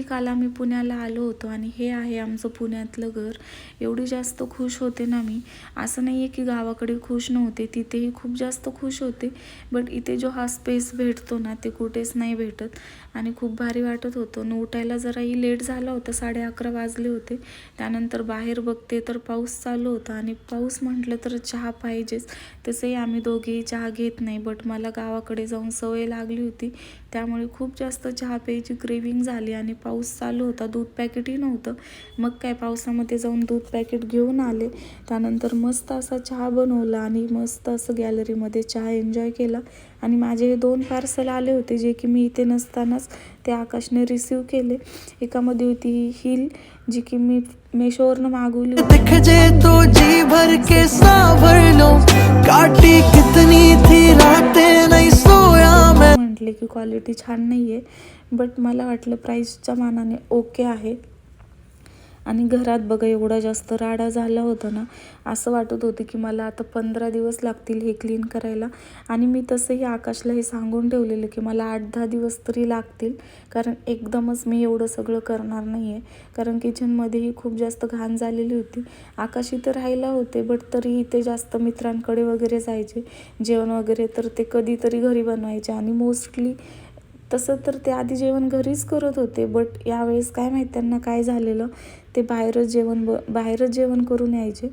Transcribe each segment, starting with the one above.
काल आम्ही पुण्याला आलो होतो आणि हे आहे आमचं पुण्यातलं घर. एवढी जास्त खुश होते ना मी. असं नाही आहे की गावाकडे खुश नव्हते, तिथेही खूप जास्त खुश होते. बट इथे जो हा स्पेस भेटतो ना ते कुठेच नाही भेटत आणि खूप भारी वाटत होतं. न उठायला जराही लेट झाला होता, 11:30 वाजले होते. त्यानंतर बाहेर बघते तर पाऊस चालू होता आणि पाऊस म्हटलं तर चहा पाहिजेच. तसंही आम्ही दोघेही चहा घेत नाही, बट मला गावाकडे जाऊन सवय लागली होती, त्यामुळे खूप जास्त चहा प्यायची क्रेविंग झाली. आणि पाऊस चालू होता, दूध पॅकेटही नव्हतं. मग काय पावसामध्ये जाऊन दूध पॅकेट घेऊन आले. त्यानंतर मस्त असा चहा बनवला आणि मस्त असं गॅलरीमध्ये चहा एन्जॉय केला. आणि माझे हे 2 पार्सल आले होते जे की मी इथे नसतानाच ते आकाशने रिसीव केले. एकामध्ये होती हिल जी की मी मेशोवरनं मागवली होती. तो जी भर के सावर लो काटी कितनी थी रातें नहीं सोया मैं. म्हटले की क्वालिटी छान नाही आहे, बट मला वाटलं प्राईसच्या मानाने ओके आहे. आणि घरात बघा एवढा जास्त राडा झाला होता ना, असं वाटत होतं की मला आता 15 दिवस लागतील हे क्लीन करायला. आणि मी तसंही आकाशला हे सांगून ठेवलेलं की मला 8-10 दिवस तरी लागतील, कारण एकदमच मी एवढं सगळं करणार नाही आहे. कारण किचनमध्येही खूप जास्त घाण झालेली होती. आकाश इथं राहायला होते, बट तरी इथे जास्त मित्रांकडे वगैरे जायचे. जेवण वगैरे तर ते कधीतरी घरी बनवायचे आणि मोस्टली तसं तर ते आधी जेवण घरीच करत होते. बट यावेळेस काय माहीत त्यांना काय झालेलं, ते बाहेरच जेवण करून यायचे.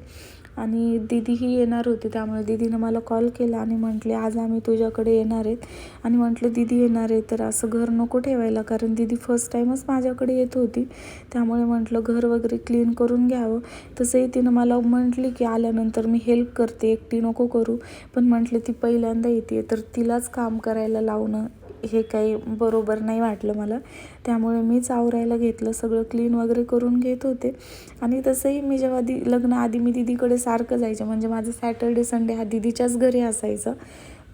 आणि दीदीही येणार होती, त्यामुळे दीदीनं मला कॉल केला आणि म्हटले आज आम्ही तुझ्याकडे येणार आहेत. आणि म्हटलं दीदी येणार आहे तर असं घर नको ठेवायला, कारण दीदी फर्स्ट टाईमच माझ्याकडे येत होती. त्यामुळे म्हटलं घर वगैरे क्लीन करून घ्यावं. तसंही तिनं मला म्हटली की आल्यानंतर मी हेल्प करते, एकटी नको करू. पण म्हटलं ती पहिल्यांदा येते तर तिलाच काम करायला लावणं हे काही बरोबर नाही वाटलं मला. त्यामुळे मीच आवरायला घेतलं, सगळं क्लीन वगैरे करून घेत होते. आणि तसंही मी जेव्हा लग्नाआधी मी दीदीकडे सारखं जायचे, म्हणजे माझं सॅटर्डे संडे हा दीदीच्याच घरी असायचा.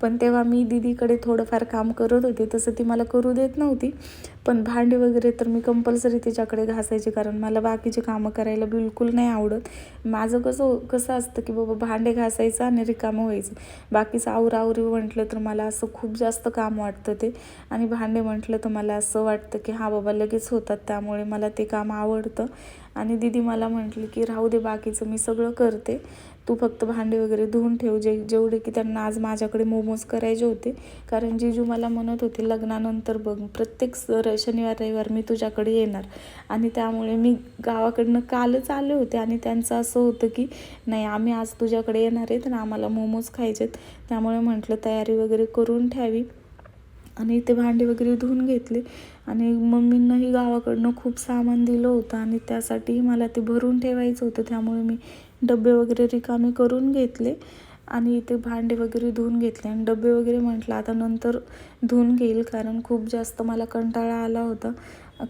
पण तेव्हा मी दीदीकडे थोडंफार काम करत होते, तसं ती मला करू देत नव्हती. पण भांडे वगैरे तर मी कंपल्सरी तिच्याकडे घासायचे, कारण मला बाकीचे कामं करायला बिलकुल नाही आवडत. माझं कसं असतं की बाबा भांडे घासायचं आणि रिकामं व्हायचं. बाकीचं आवरावरी म्हटलं तर मला असं खूप जास्त काम वाटतं ते. आणि भांडे म्हटलं तर मला असं वाटतं की हा बाबा लगेच होतात, त्यामुळे मला ते काम आवडतं. आणि दीदी मला म्हटली की राहू दे, बाकीचं मी सगळं करते, तू फक्त भांडे वगैरे धुवून ठेव. जेवढे की त्यांना आज माझ्याकडे मोमोज करायचे होते. कारण जीजू मला म्हणत होते लग्नानंतर बघ प्रत्येक शनिवार रविवार मी तुझ्याकडे येणार. आणि त्यामुळे मी गावाकडनं कालच आले होते आणि त्यांचं असं होतं की नाही आम्ही आज तुझ्याकडे येणार आहेत आणि आम्हाला मोमोज खायचेत. त्यामुळे म्हटलं तयारी वगैरे करून ठेवावी. आणि ते भांडे वगैरे धुवून घेतले. आणि मम्मींनाही गावाकडनं खूप सामान दिलं होतं आणि त्यासाठीही मला ते भरून ठेवायचं होतं. त्यामुळे मी डबे वगैरे रिकामे करून घेतले आणि ते भांडे वगैरे धुवून घेतले. आणि डबे वगैरे म्हटलं आता नंतर धुवून घेईल, कारण खूप जास्त मला कंटाळा आला होता.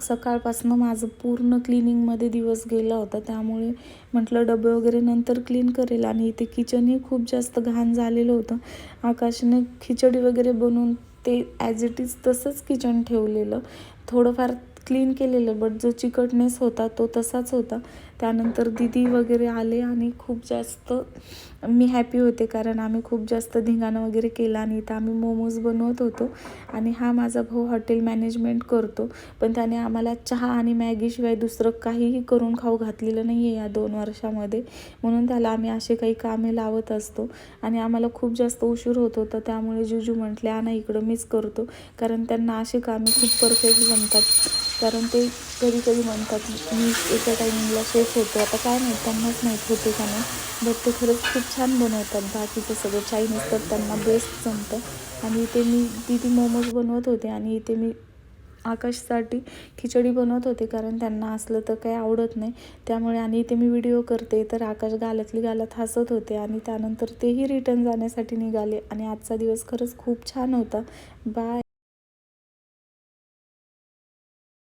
सकाळपासून माझं पूर्ण क्लिनिंगमध्ये दिवस गेला होता, त्यामुळे म्हटलं डबे वगैरे नंतर क्लीन करेल. आणि इथे किचनही खूप जास्त घाण झालेलं होतं. आकाशने खिचडी वगैरे बनवून ते ॲज इट इज तसंच किचन ठेवलेलं, थोडंफार क्लीन केलेलं, बट जो चिकटनेस होता तो तसाच होता. त्यानंतर दीदी वगैरे आले आणि खूप जास्त मी हॅपी होते, कारण आम्ही खूप जास्त धिंगाणं वगैरे केला. आणि इथं आम्ही मोमोज बनवत होतो. आणि हा माझा भाऊ हॉटेल मॅनेजमेंट करतो, पण त्याने आम्हाला चहा आणि मॅगीशिवाय दुसरं काहीही करून खाऊ घातलेलं नाही आहे या 2 वर्षामध्ये. म्हणून त्याला आम्ही असे काही कामे लावत असतो. आणि आम्हाला खूप जास्त उशीर होत होता, त्यामुळे जीजू म्हटले आणा इकडं मीच करतो, कारण त्यांना असे कामे खूप परफेक्ट जमतात. कारण ते कधी म्हणतात मी एका टायमिंगला शेफ होतो. आता काय माहीत त्यांनाच माहीत होते का नाही, बट ते खरंच खूप छान बनवतात. बाकीचं सगळं चायनीज तर त्यांना बेस्ट जमतं. आणि इथे मी दीदी मोमोज बनवत होते आणि इथे मी आकाशसाठी खिचडी बनवत होते, कारण त्यांना असलं तर काही आवडत नाही. त्यामुळे आणि इथे मी व्हिडिओ करते तर आकाश गालातली गालात हसत होते. आणि त्यानंतर तेही रिटर्न जाण्यासाठी निघाले. आणि आजचा दिवस खरंच खूप छान होता. बाय.